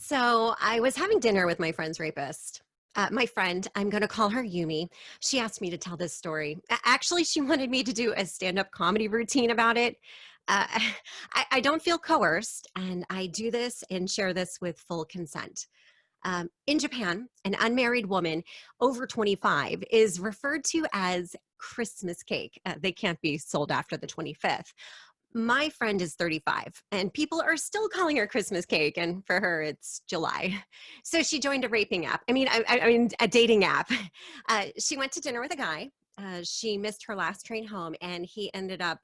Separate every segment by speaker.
Speaker 1: So I was having dinner with my friend's rapist. My friend, I'm going to call her Yumi. She asked me to tell this story. Actually, she wanted me to do a stand up comedy routine about it. Uh, I don't feel coerced, and I do this and share this with full consent. In Japan, an unmarried woman over 25 is referred to as Christmas cake. They can't be sold after the 25th. My friend is 35, and people are still calling her Christmas cake, and for her, it's July. So she joined a raping app. I mean, a dating app. She went to dinner with a guy. She missed her last train home, and he ended up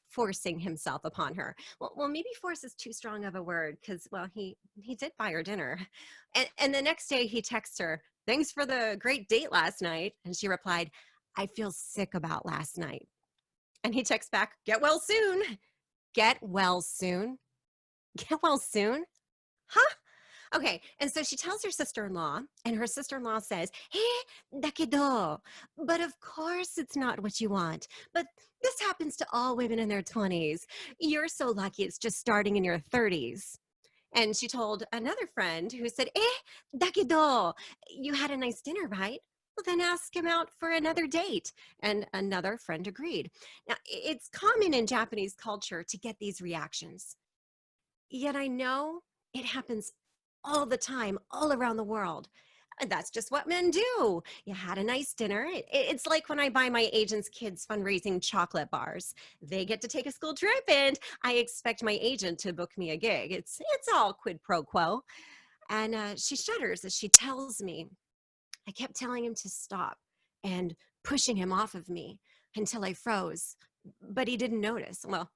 Speaker 1: forcing himself upon her. Well, maybe force is too strong of a word because, well, he did buy her dinner. And the next day, he texts her, "Thanks for the great date last night." And she replied, "I feel sick about last night." And he texts back, "Get well soon." Get well soon? Get well soon? Huh? Okay, and so she tells her sister-in-law, and her sister-in-law says, dakedo, but of course it's not what you want. But this happens to all women in their 20s. You're so lucky it's just starting in your 30s." And she told another friend who said, dakedo, you had a nice dinner, right? Well, then ask him out for another date. And another friend agreed. Now, it's common in Japanese culture to get these reactions. Yet I know it happens all the time, all around the world. And that's just what men do. You had a nice dinner. It's like when I buy my agent's kids fundraising chocolate bars. They get to take a school trip, and I expect my agent to book me a gig. It's all quid pro quo. And she shudders as she tells me, "I kept telling him to stop and pushing him off of me until I froze, but he didn't notice." Well,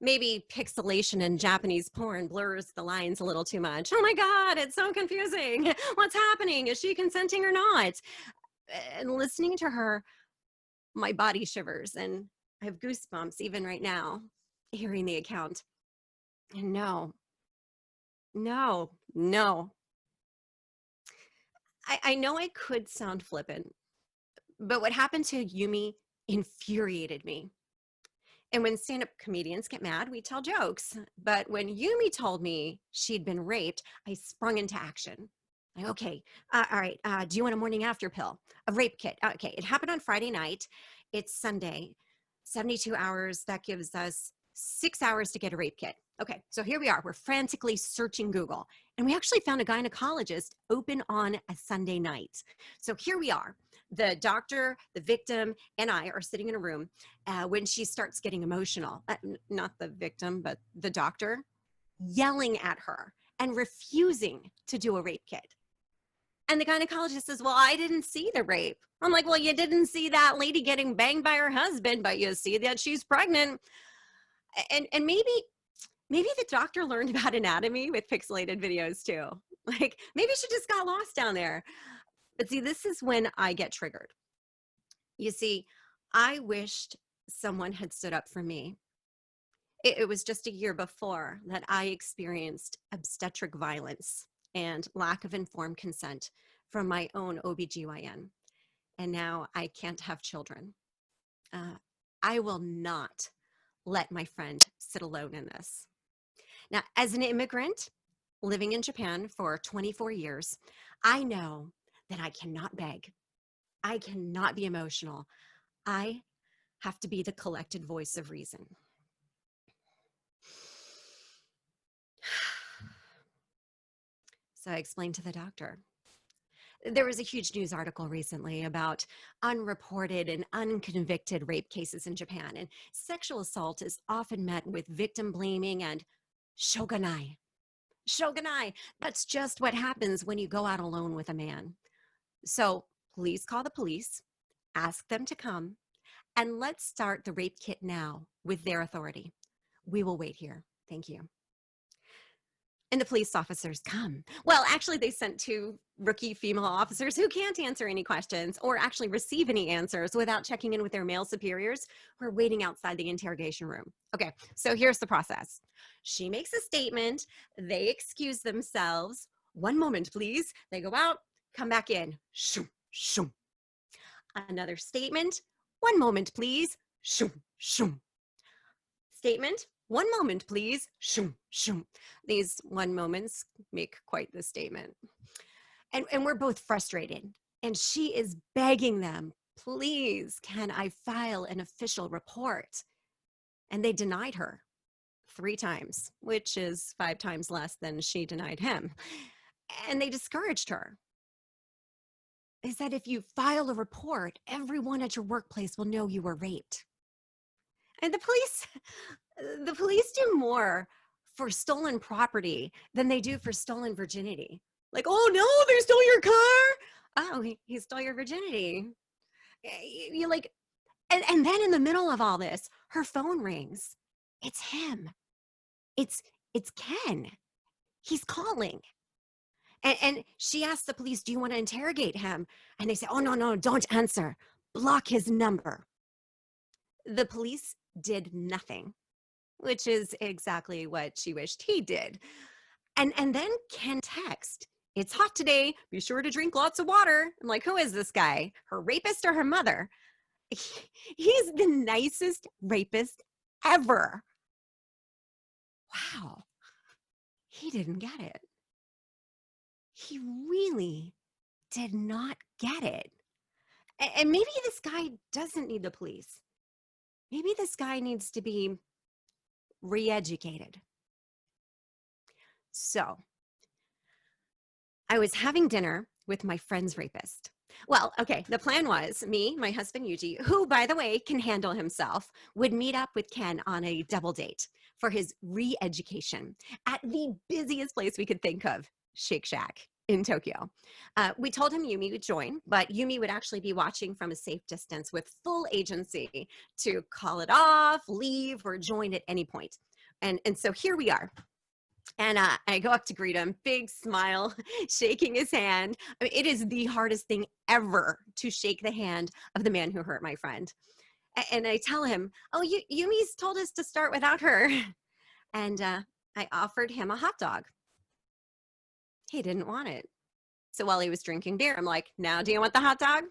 Speaker 1: maybe pixelation in Japanese porn blurs the lines a little too much. Oh my God, it's so confusing. What's happening? Is she consenting or not? And listening to her, my body shivers and I have goosebumps even right now, hearing the account. And no, no, no. I know I could sound flippant, but what happened to Yumi infuriated me. And when stand-up comedians get mad, we tell jokes. But when Yumi told me she'd been raped, I sprung into action. Like, okay, all right, do you want a morning after pill? A rape kit. Okay, it happened on Friday night. It's Sunday, 72 hours. That gives us 6 hours to get a rape kit. Okay, so here we are. We're frantically searching Google. And we actually found a gynecologist open on a Sunday night. So here we are. The doctor, the victim, and I are sitting in a room when she starts getting emotional. Not the victim, but the doctor, yelling at her and refusing to do a rape kit. And the gynecologist says, "Well, I didn't see the rape." I'm like, "Well, you didn't see that lady getting banged by her husband, but you see that she's pregnant." And maybe the doctor learned about anatomy with pixelated videos too. Like maybe she just got lost down there. But see, this is when I get triggered. You see, I wished someone had stood up for me. It was just a year before that I experienced obstetric violence and lack of informed consent from my own OBGYN. And now I can't have children. I will not let my friend sit alone in this. Now, as an immigrant living in Japan for 24 years, I know that I cannot beg. I cannot be emotional. I have to be the collected voice of reason. So I explained to the doctor. There was a huge news article recently about unreported and unconvicted rape cases in Japan, and sexual assault is often met with victim blaming and shogunai. Shogunai, that's just what happens when you go out alone with a man. So please call the police, ask them to come, and let's start the rape kit now with their authority. We will wait here. Thank you. And the police officers come. Well, actually, they sent two rookie female officers who can't answer any questions or actually receive any answers without checking in with their male superiors who are waiting outside the interrogation room. Okay, so here's the process. She makes a statement. They excuse themselves. "One moment, please." They go out, come back in. Shoom, shoom. Another statement. "One moment, please." Shoom, shoom. Statement. One moment, please. Shoom, shoom. These one moments make quite the statement. And we're both frustrated. And she is begging them, please, can I file an official report? And they denied her 3 times, which is 5 times less than she denied him. And they discouraged her. They said, if you file a report, everyone at your workplace will know you were raped. And the police do more for stolen property than they do for stolen virginity. Like, oh no, they stole your car. Oh, he stole your virginity. You like, and then in the middle of all this, her phone rings. It's him. It's Ken. He's calling. And she asked the police, do you want to interrogate him? And they say, oh, no, don't answer. Block his number. The police did nothing, which is exactly what she wished he did. And then Ken text, it's hot today. Be sure to drink lots of water. I'm like, who is this guy? Her rapist or her mother? He's the nicest rapist ever. Wow. He didn't get it. He really did not get it. And maybe this guy doesn't need the police. Maybe this guy needs to be re-educated. So I was having dinner with my friend's rapist. Well, okay, the plan was me, my husband Yuji, who, by the way, can handle himself, would meet up with Ken on a double date for his re-education at the busiest place we could think of, Shake Shack in Tokyo. We told him Yumi would join, but Yumi would actually be watching from a safe distance with full agency to call it off, leave, or join at any point. And so here we are. And I go up to greet him, big smile, shaking his hand. I mean, it is the hardest thing ever to shake the hand of the man who hurt my friend. And I tell him, oh, Yumi's told us to start without her. And I offered him a hot dog. He didn't want it. So while he was drinking beer, I'm like, now do you want the hot dog?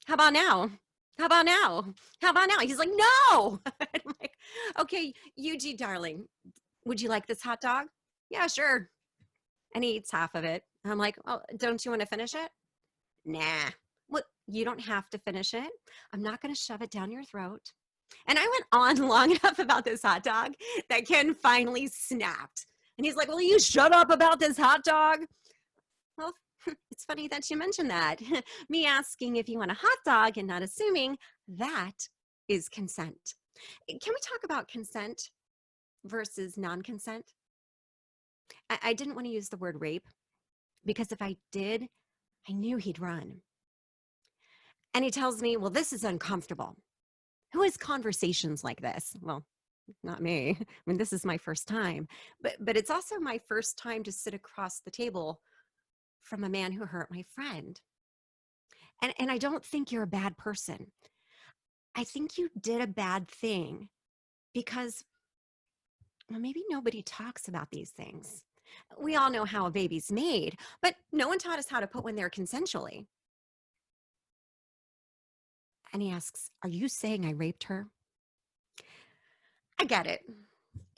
Speaker 1: How about now? How about now? How about now? He's like, no. I'm like, okay, Yuji, darling, would you like this hot dog? Yeah, sure. And he eats half of it. I'm like, oh, don't you want to finish it? Nah. Well, you don't have to finish it. I'm not going to shove it down your throat. And I went on long enough about this hot dog that Ken finally snapped. And he's like, will you shut up about this hot dog? Well, it's funny that you mentioned that. Me asking if you want a hot dog and not assuming that is consent. Can we talk about consent versus non-consent? I didn't want to use the word rape because if I did, I knew he'd run. And he tells me, well, this is uncomfortable. Who has conversations like this? Well, not me. I mean, this is my first time, but it's also my first time to sit across the table from a man who hurt my friend. And I don't think you're a bad person. I think you did a bad thing because, well, maybe nobody talks about these things. We all know how a baby's made, but no one taught us how to put one there consensually. And he asks, are you saying I raped her? I get it.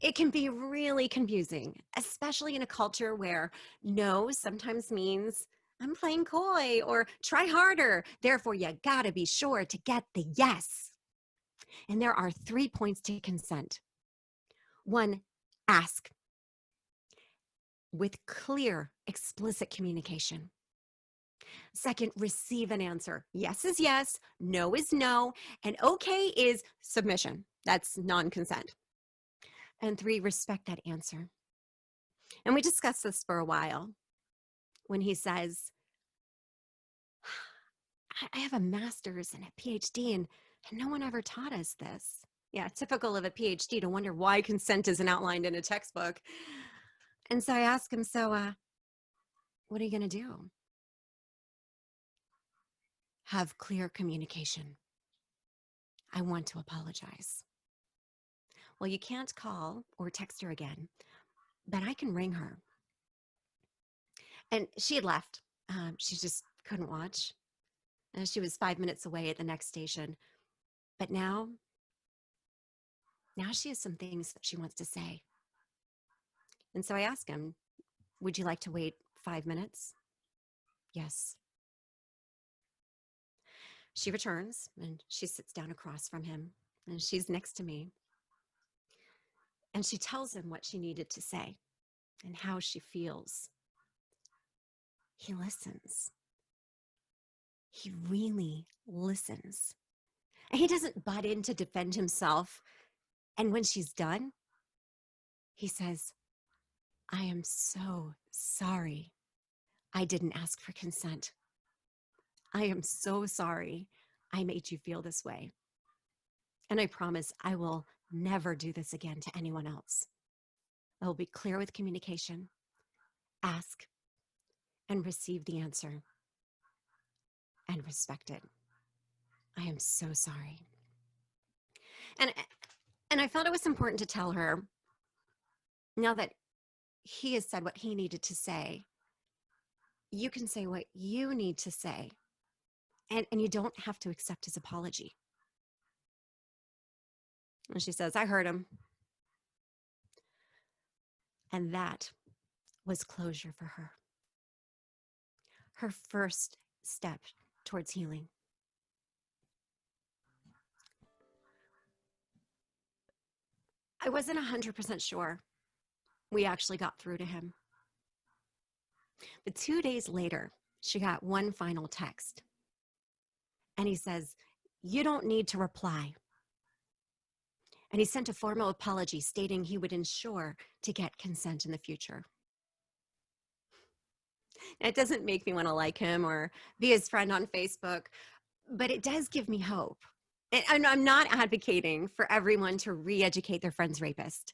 Speaker 1: It can be really confusing, especially in a culture where no sometimes means I'm playing coy or try harder. Therefore, you gotta be sure to get the yes. And there are 3 points to consent. 1, ask with clear, explicit communication. 2, receive an answer. Yes is yes, no is no, and okay is submission. That's non-consent. And 3, respect that answer. And we discussed this for a while when he says, I have a master's and a PhD and no one ever taught us this. Yeah, typical of a PhD to wonder why consent isn't outlined in a textbook. And so I asked him, so what are you going to do? Have clear communication. I want to apologize. Well, you can't call or text her again, but I can ring her. And she had left. She just couldn't watch. She was 5 minutes away at the next station. But now Now she has some things that she wants to say. And so I ask him, would you like to wait 5 minutes? Yes. She returns and she sits down across from him and she's next to me. And she tells him what she needed to say and how she feels. He listens. He really listens. And he doesn't butt in to defend himself. And when she's done, he says, I am so sorry I didn't ask for consent. I am so sorry I made you feel this way. And I promise I will never do this again to anyone else. I will be clear with communication, ask, and receive the answer, and respect it. I am so sorry. And I felt it was important to tell her, now that he has said what he needed to say, you can say what you need to say, and you don't have to accept his apology. And she says, I heard him. And that was closure for her. Her first step towards healing. I wasn't 100% sure we actually got through to him. But 2 days later, she got one final text. And he says, you don't need to reply. And he sent a formal apology stating he would ensure to get consent in the future. It doesn't make me want to like him or be his friend on Facebook, but it does give me hope. And I'm not advocating for everyone to re-educate their friend's rapist.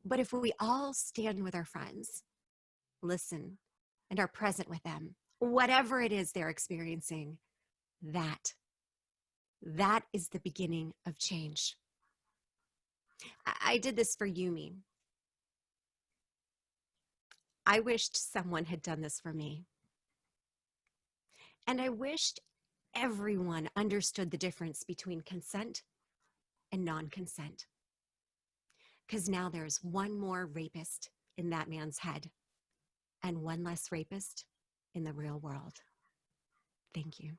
Speaker 1: But if we all stand with our friends, listen, and are present with them, whatever it is they're experiencing, that is the beginning of change. I did this for Yumi. I wished someone had done this for me. And I wished everyone understood the difference between consent and non-consent. Because now there's one more rapist in that man's head and one less rapist in the real world. Thank you.